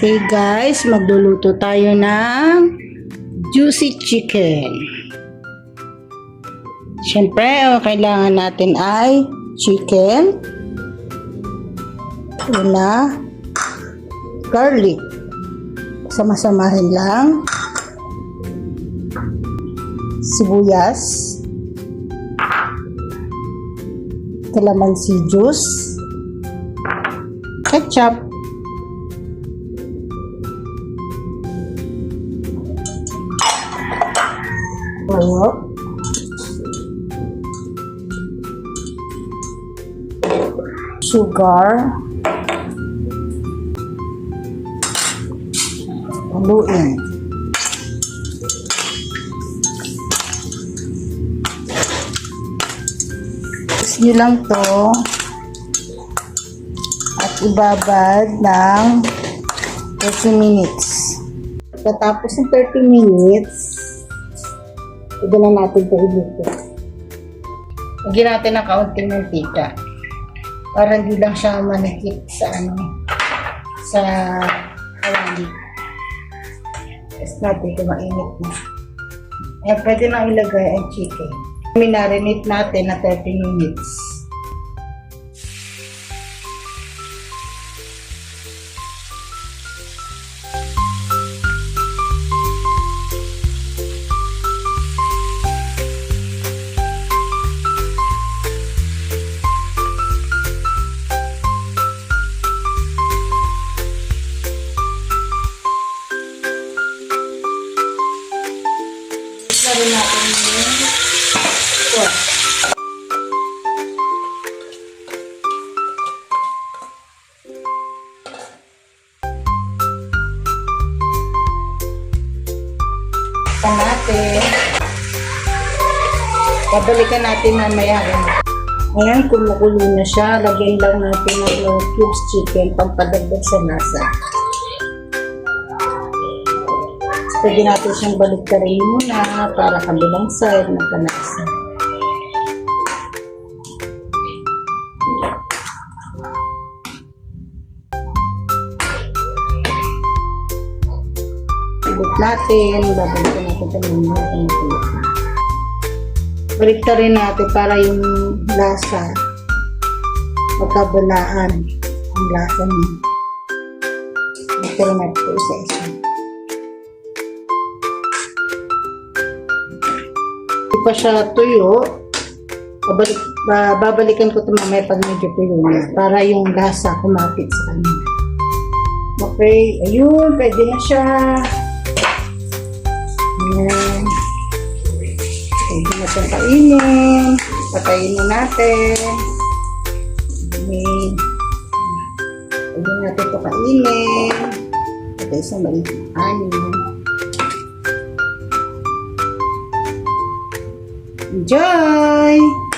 Okay guys, magluluto tayo ng juicy chicken. Siyempre, ang kailangan natin ay chicken, una, garlic, sama-samahin lang, sibuyas, calamansi juice, ketchup, toyo, sugar, haluin. Tapos nyo lang to at ibabad ng 30 minutes. Pagkatapos ng 30 minutes, ito na natin ito iluto. Lagyan natin ng kaunting mantika para hindi lang siya manakit sa sa kawali. Tapos natin ito mainit na. Ayan, pwede na ilagay ang chicken. Minarinate natin na 30 minutes. Rin natin yung pork. Natin. Babalikan natin mamaya. Ngayon, kumukulo na siya. Lagyan lang natin ng cubes chicken pampadagdag sa lasa. Pwede natin siyang baliktarin muna para kabilang side ng kalasa. Ibot natin, babalikan natin ito muna. Baliktarin natin para yung lasa magkabalaan ang lasa niya. Baliktarin natin ito isa-isa. Hindi pa siya tuyo, babalikan ko ito mamaya pag medyo tuyo na para yung lasa kumapit sa kanya. Okay, ayun, pwede na siya. Ayan. Pwede na siyang kainin. Patayin na natin. Okay. Pwede natin ito kainin. Patay sa maliit na kanin. Enjoy!